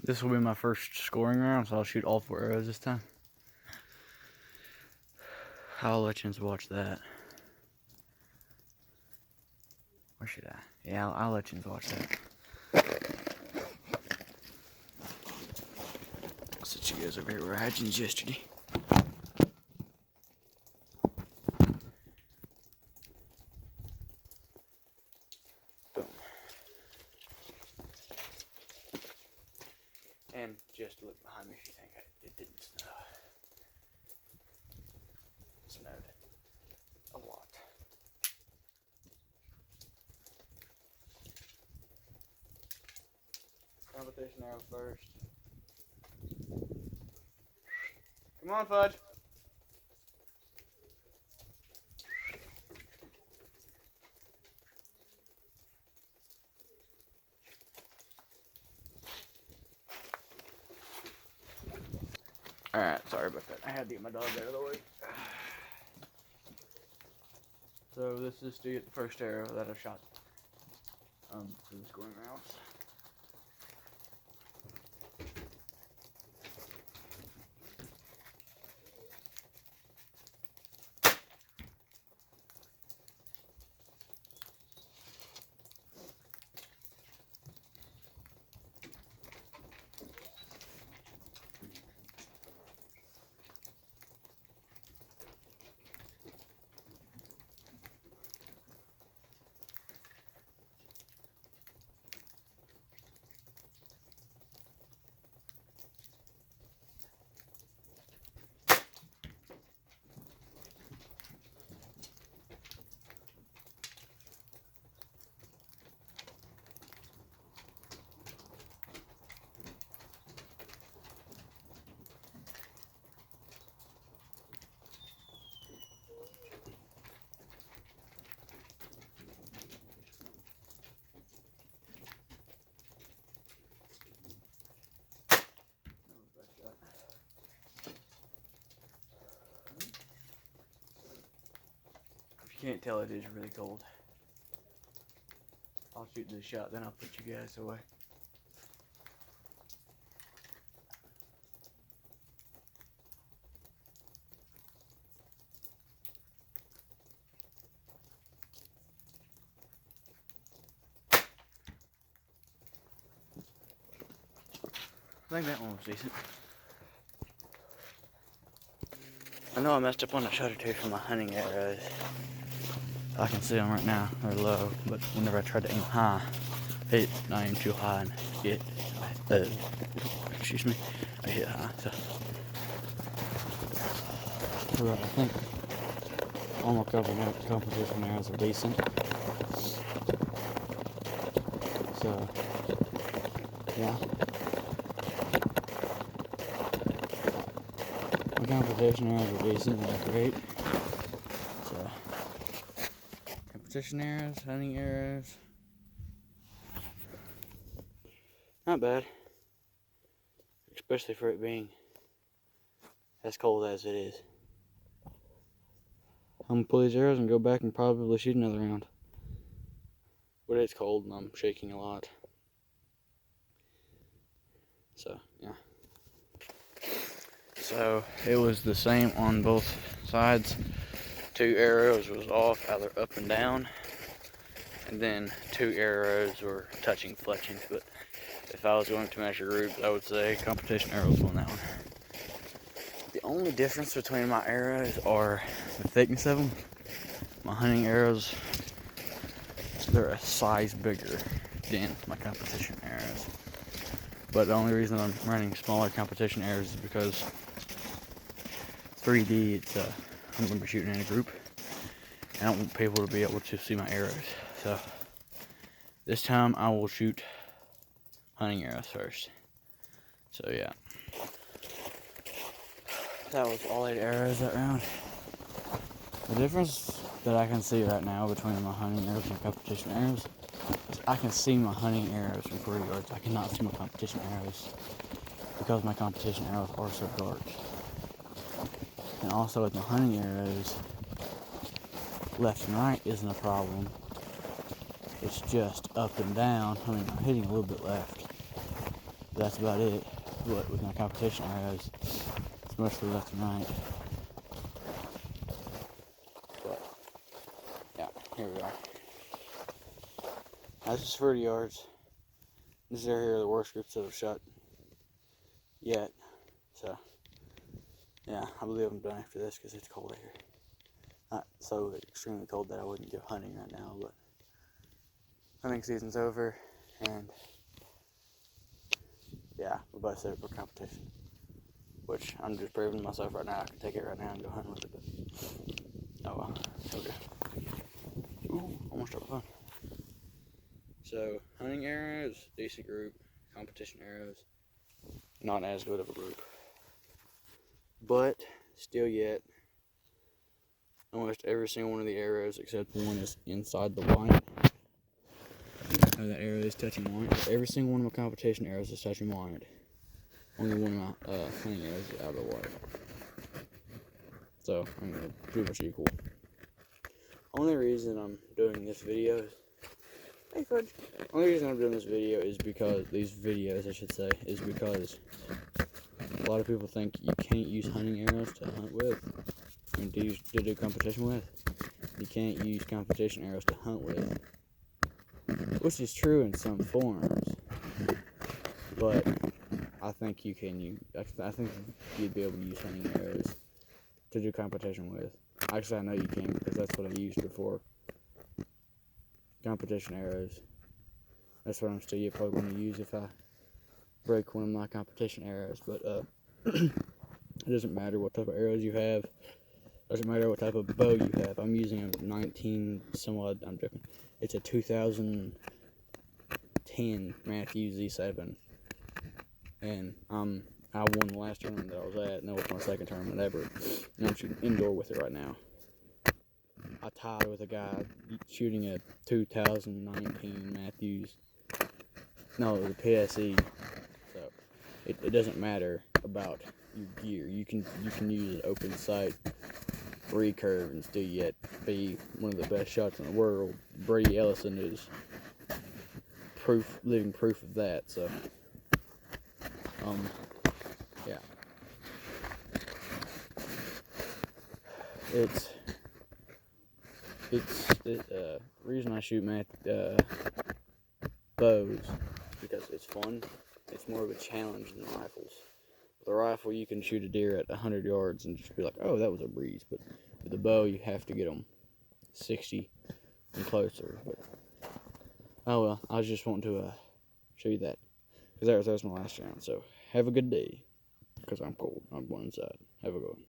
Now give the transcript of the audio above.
This will be my first scoring round, so I'll shoot all 4 arrows this time. I'll let you watch that. Where should I? Yeah, I'll let you watch that. I'll set you guys over here where I had you yesterday. Boom. And just look behind me if you think it didn't snow. It snowed a lot. Competition arrow first. Come on, Fudge. Alright, sorry about that. I had to get my dog out of the way. So this is to get the first arrow that I shot for the scoring rounds. If you can't tell, it is really cold. I'll shoot this shot, then I'll put you guys away. I think that one was decent. I know I messed up on the shutter too for my hunting arrows. I can see them right now, they're low, but whenever I try to aim high, I aim too high and hit, excuse me, I hit high, so. Right, I think all my competition arrows are decent. So, yeah. My competition arrows are decent, they're great. So, competition arrows, hunting arrows, not bad. Especially for it being as cold as it is. I'm gonna pull these arrows and go back and probably shoot another round. But it's cold and I'm shaking a lot. So, yeah. So, it was the same on both sides. 2 arrows was off, either up and down. And then 2 arrows were touching fletchings. But if I was going to measure groups, I would say competition arrows won that one. The only difference between my arrows are the thickness of them. My hunting arrows, they're a size bigger than my competition arrows. But the only reason I'm running smaller competition arrows is because 3D, it's I'm going to be shooting in a group. And I don't want people to be able to see my arrows. So this time I will shoot hunting arrows first. So yeah. That was all 8 arrows that round. The difference that I can see right now between my hunting arrows and my competition arrows is I can see my hunting arrows from 40 yards. I cannot see my competition arrows because my competition arrows are so dark. And also with my hunting arrows, left and right isn't a problem. It's just up and down. I mean, I'm hitting a little bit left. That's about it. But with my competition arrows, it's mostly left and right. But yeah, here we are. That's just 40 yards. This area here are the worst groups that I've shot yet. So yeah, I believe I'm done after this because it's cold here. Not so extremely cold that I wouldn't go hunting right now, but hunting season's over, and yeah, we're about to set up for competition, which I'm just proving to myself right now. I can take it right now and go hunt with it, but oh well, okay. Ooh, almost dropped my phone. So, hunting arrows, decent group. Competition arrows, not as good of a group. But, still yet, almost every single one of the arrows except one is inside the white. Oh, that arrow is touching white. Every single one of my competition arrows is touching white. Only one of my hunting arrows is out of the white. So, I'm pretty much equal. Only reason I'm doing this video is... Hey, Fudge. Only reason I'm doing this video is because... These videos, I should say, is because... A lot of people think you can't use hunting arrows to hunt with. I mean, to do competition with. You can't use competition arrows to hunt with. Which is true in some forms. But I think you can I think you'd be able to use hunting arrows to do competition with. Actually, I know you can because that's what I used before. Competition arrows. That's what I'm still probably going to use if I break one of my competition arrows. But it doesn't matter what type of arrows you have. Doesn't matter what type of bow you have. I'm using a 19 somewhat. I'm joking. It's a 2010 Matthews Z7, and I won the last tournament that I was at, and that was my second tournament ever. And I'm shooting indoor with it right now. I tied with a guy shooting a 2019 Matthews. No, it was a PSE. So it doesn't matter about your gear. You can use an open sight recurve and still yet be one of the best shots in the world. Brady Ellison is living proof of that. So yeah, it's the reason I shoot bows because it's fun. It's more of a challenge than rifles. With a rifle, you can shoot a deer at 100 yards and just be like, oh, that was a breeze. But with a bow, you have to get them 60 and closer. But oh well, I was just wanting to show you that because that was my last round. So have a good day because I'm cold. I'm going inside. Have a good one.